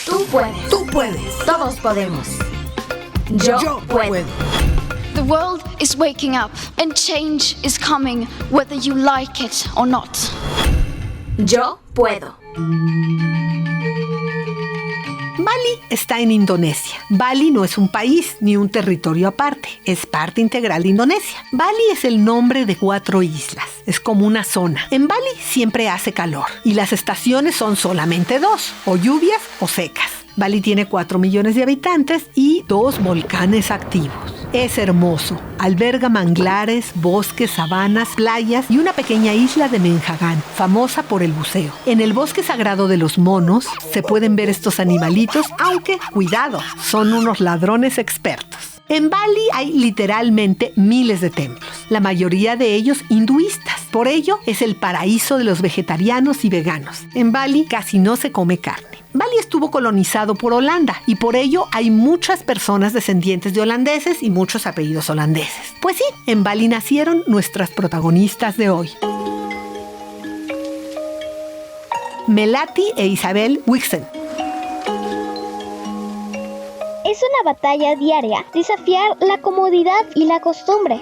Tú puedes. Tú puedes. Todos podemos. Yo puedo. The world is waking up and change is coming whether you like it or not. Yo puedo. Bali está en Indonesia. Bali no es un país ni un territorio aparte, es parte integral de Indonesia. Bali es el nombre de 4 islas, es como una zona. En Bali siempre hace calor y las estaciones son solamente 2, o lluvias o secas. Bali tiene 4 millones de habitantes y 2 volcanes activos. Es hermoso, alberga manglares, bosques, sabanas, playas y una pequeña isla de Menhagan, famosa por el buceo. En el bosque sagrado de los monos se pueden ver estos animalitos, aunque, cuidado, son unos ladrones expertos. En Bali hay literalmente miles de templos, la mayoría de ellos hinduistas. Por ello, es el paraíso de los vegetarianos y veganos. En Bali casi no se come carne. Bali estuvo colonizado por Holanda y por ello hay muchas personas descendientes de holandeses y muchos apellidos holandeses. Pues sí, en Bali nacieron nuestras protagonistas de hoy. Melati e Isabel Wixen. Es una batalla diaria desafiar la comodidad y la costumbre.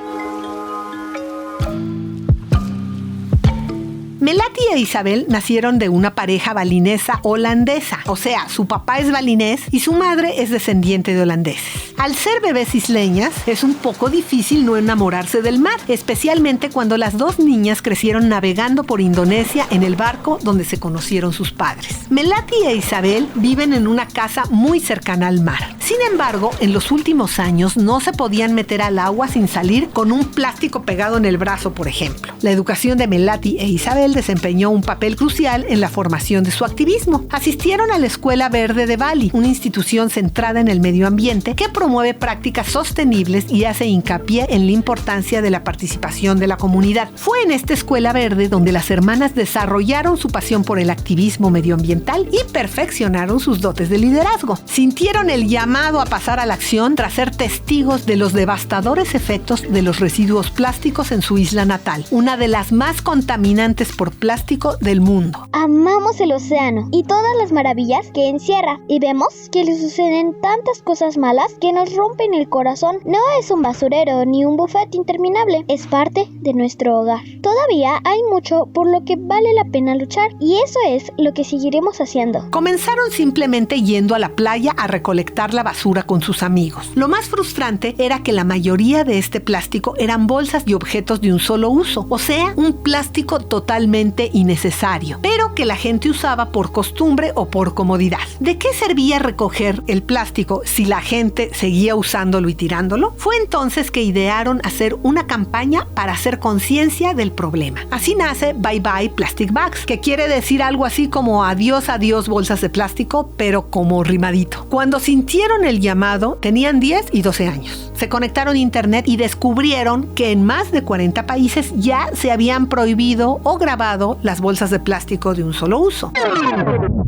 Melati e Isabel nacieron de una pareja balinesa holandesa, o sea, su papá es balinés y su madre es descendiente de holandeses. Al ser bebés isleñas, es un poco difícil no enamorarse del mar, especialmente cuando las 2 niñas crecieron navegando por Indonesia en el barco donde se conocieron sus padres. Melati e Isabel viven en una casa muy cercana al mar. Sin embargo, en los últimos años no se podían meter al agua sin salir con un plástico pegado en el brazo, por ejemplo. La educación de Melati e Isabel desempeñó un papel crucial en la formación de su activismo. Asistieron a la Escuela Verde de Bali, una institución centrada en el medio ambiente que promueve prácticas sostenibles y hace hincapié en la importancia de la participación de la comunidad. Fue en esta Escuela Verde donde las hermanas desarrollaron su pasión por el activismo medioambiental y perfeccionaron sus dotes de liderazgo. Sintieron el llamado a pasar a la acción tras ser testigos de los devastadores efectos de los residuos plásticos en su isla natal, una de las más contaminantes por plástico del mundo. Amamos el océano y todas las maravillas que encierra y vemos que le suceden tantas cosas malas que nos rompen el corazón. No es un basurero ni un buffet interminable, es parte de nuestro hogar. Todavía hay mucho por lo que vale la pena luchar y eso es lo que seguiremos haciendo. Comenzaron simplemente yendo a la playa a recolectar la basura con sus amigos. Lo más frustrante era que la mayoría de este plástico eran bolsas y objetos de un solo uso, o sea, un plástico totalmente innecesario, pero que la gente usaba por costumbre o por comodidad. ¿De qué servía recoger el plástico si la gente seguía usándolo y tirándolo? Fue entonces que idearon hacer una campaña para hacer conciencia del problema. Así nace Bye Bye Plastic Bags, que quiere decir algo así como adiós, adiós bolsas de plástico, pero como rimadito. Cuando sintieron el llamado, tenían 10 y 12 años. Se conectaron a internet y descubrieron que en más de 40 países ya se habían prohibido o grabado las bolsas de plástico de un solo uso.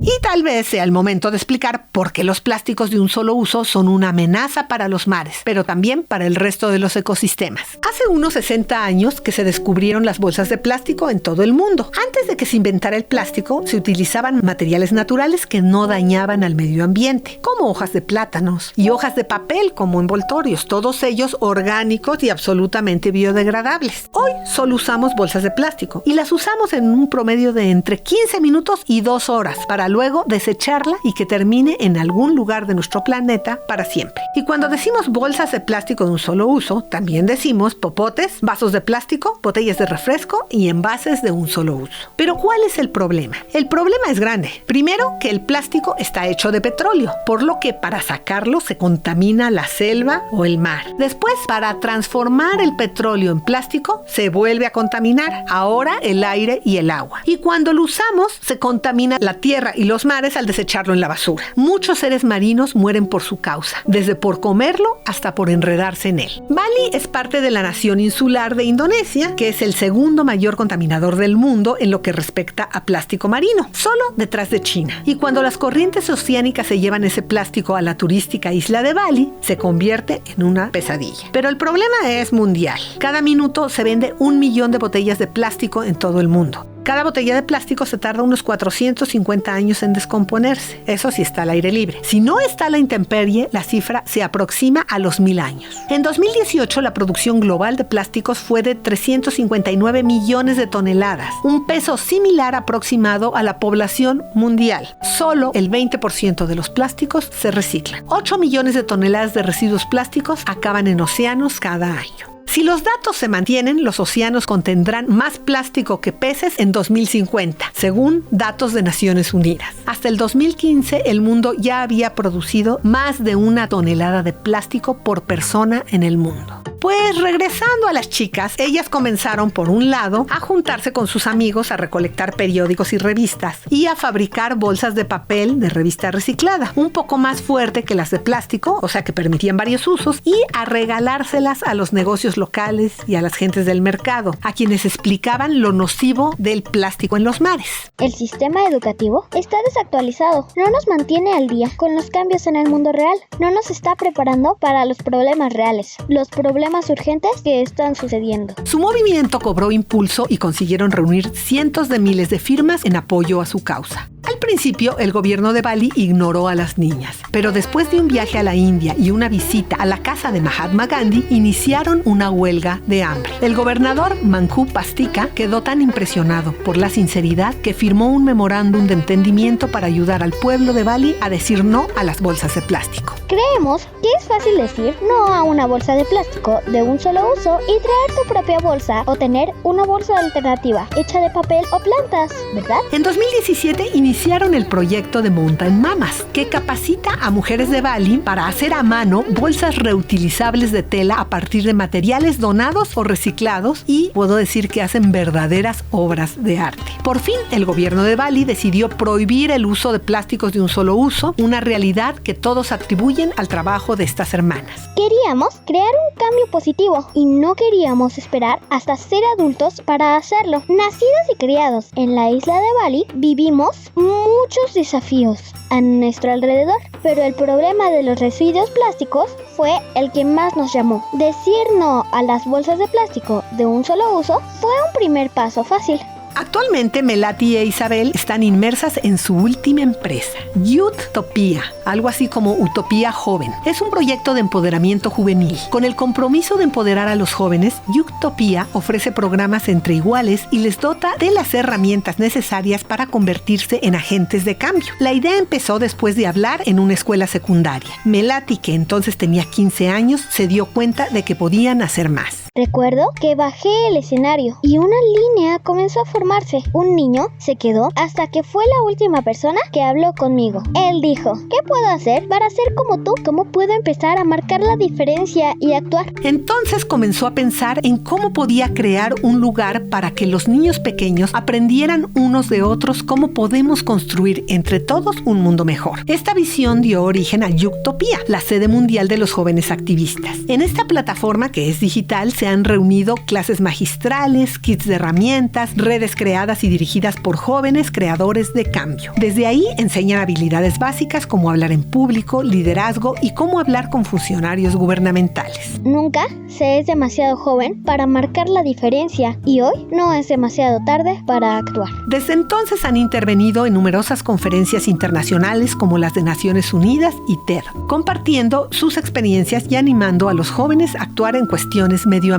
Y tal vez sea el momento de explicar por qué los plásticos de un solo uso son una amenaza para los mares, pero también para el resto de los ecosistemas. Hace unos 60 años que se descubrieron las bolsas de plástico en todo el mundo. Antes de que se inventara el plástico, se utilizaban materiales naturales que no dañaban al medio ambiente, como hojas de plátanos y hojas de papel como envoltorios, todos ellos orgánicos y absolutamente biodegradables. Hoy solo usamos bolsas de plástico y las usamos en un promedio de entre 15 minutos y 2 horas para luego desecharla y que termine en algún lugar de nuestro planeta para siempre. Y cuando decimos bolsas de plástico de un solo uso, también decimos popotes, vasos de plástico, botellas de refresco y envases de un solo uso. Pero ¿cuál es el problema? El problema es grande. Primero, que el plástico está hecho de petróleo, por lo que para sacarlo se contamina la selva o el mar. Después, para transformar el petróleo en plástico, se vuelve a contaminar, ahora el aire y el agua. Y cuando lo usamos, se contamina la tierra y los mares al desecharlo en la basura. Muchos seres marinos mueren por su causa, desde por comerlo hasta por enredarse en él. Bali es parte de la nación insular de Indonesia, que es el segundo mayor contaminador del mundo en lo que respecta a plástico marino, solo detrás de China. Y cuando las corrientes oceánicas se llevan ese plástico a la turística isla de Bali, se convierte en una pesadilla. Pero el problema es mundial. Cada minuto se vende 1 millón de botellas de plástico en todo el mundo. Cada botella de plástico se tarda unos 450 años en descomponerse. Eso sí está al aire libre. Si no está a la intemperie, la cifra se aproxima a los 1000 años. En 2018, la producción global de plásticos fue de 359 millones de toneladas, un peso similar aproximado a la población mundial. Solo el 20% de los plásticos se reciclan. 8 millones de toneladas de residuos plásticos acaban en océanos cada año. Si los datos se mantienen, los océanos contendrán más plástico que peces en 2050, según datos de Naciones Unidas. Hasta el 2015, el mundo ya había producido más de 1 tonelada de plástico por persona en el mundo. Pues regresando a las chicas, ellas comenzaron por un lado a juntarse con sus amigos a recolectar periódicos y revistas y a fabricar bolsas de papel de revista reciclada, un poco más fuerte que las de plástico, o sea que permitían varios usos, y a regalárselas a los negocios locales y a las gentes del mercado, a quienes explicaban lo nocivo del plástico en los mares. El sistema educativo está desactualizado, no nos mantiene al día con los cambios en el mundo real, no nos está preparando para los problemas reales, los problemas urgentes que están sucediendo. Su movimiento cobró impulso y consiguieron reunir cientos de miles de firmas en apoyo a su causa. Al principio, el gobierno de Bali ignoró a las niñas, pero después de un viaje a la India y una visita a la casa de Mahatma Gandhi, iniciaron una huelga de hambre. El gobernador Manku Pastika quedó tan impresionado por la sinceridad que firmó un memorándum de entendimiento para ayudar al pueblo de Bali a decir no a las bolsas de plástico. Creemos que es fácil decir no a una bolsa de plástico de un solo uso y traer tu propia bolsa o tener una bolsa alternativa hecha de papel o plantas, ¿verdad? En 2017 iniciaron el proyecto de Mountain Mamas, que capacita a mujeres de Bali para hacer a mano bolsas reutilizables de tela a partir de materiales donados o reciclados, y puedo decir que hacen verdaderas obras de arte. Por fin, el gobierno de Bali decidió prohibir el uso de plásticos de un solo uso, una realidad que todos atribuyen al trabajo de estas hermanas. Queríamos crear un cambio positivo y no queríamos esperar hasta ser adultos para hacerlo. Nacidos y criados en la isla de Bali, vivimos muchos desafíos a nuestro alrededor, pero el problema de los residuos plásticos fue el que más nos llamó. Decir no a las bolsas de plástico de un solo uso fue un primer paso fácil. Actualmente, Melati e Isabel están inmersas en su última empresa, Youthtopia, algo así como Utopía Joven. Es un proyecto de empoderamiento juvenil. Con el compromiso de empoderar a los jóvenes, Youthtopia ofrece programas entre iguales y les dota de las herramientas necesarias para convertirse en agentes de cambio. La idea empezó después de hablar en una escuela secundaria. Melati, que entonces tenía 15 años, se dio cuenta de que podían hacer más. Recuerdo que bajé el escenario y una línea comenzó a formarse. Un niño se quedó hasta que fue la última persona que habló conmigo. Él dijo, ¿qué puedo hacer para ser como tú? ¿Cómo puedo empezar a marcar la diferencia y actuar? Entonces comenzó a pensar en cómo podía crear un lugar para que los niños pequeños aprendieran unos de otros cómo podemos construir entre todos un mundo mejor. Esta visión dio origen a Youthtopia, la sede mundial de los jóvenes activistas. En esta plataforma, que es digital, se han reunido clases magistrales, kits de herramientas, redes creadas y dirigidas por jóvenes creadores de cambio. Desde ahí enseñan habilidades básicas como hablar en público, liderazgo y cómo hablar con funcionarios gubernamentales. Nunca se es demasiado joven para marcar la diferencia y hoy no es demasiado tarde para actuar. Desde entonces han intervenido en numerosas conferencias internacionales como las de Naciones Unidas y TED, compartiendo sus experiencias y animando a los jóvenes a actuar en cuestiones medioambientales.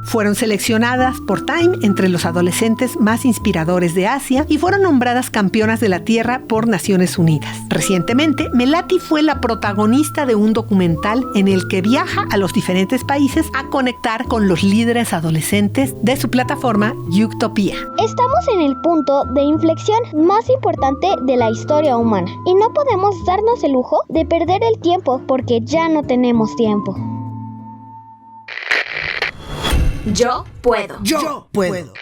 Fueron seleccionadas por Time entre los adolescentes más inspiradores de Asia y fueron nombradas campeonas de la Tierra por Naciones Unidas. Recientemente, Melati fue la protagonista de un documental en el que viaja a los diferentes países a conectar con los líderes adolescentes de su plataforma Youthtopia. Estamos en el punto de inflexión más importante de la historia humana y no podemos darnos el lujo de perder el tiempo porque ya no tenemos tiempo. Yo puedo. Yo puedo.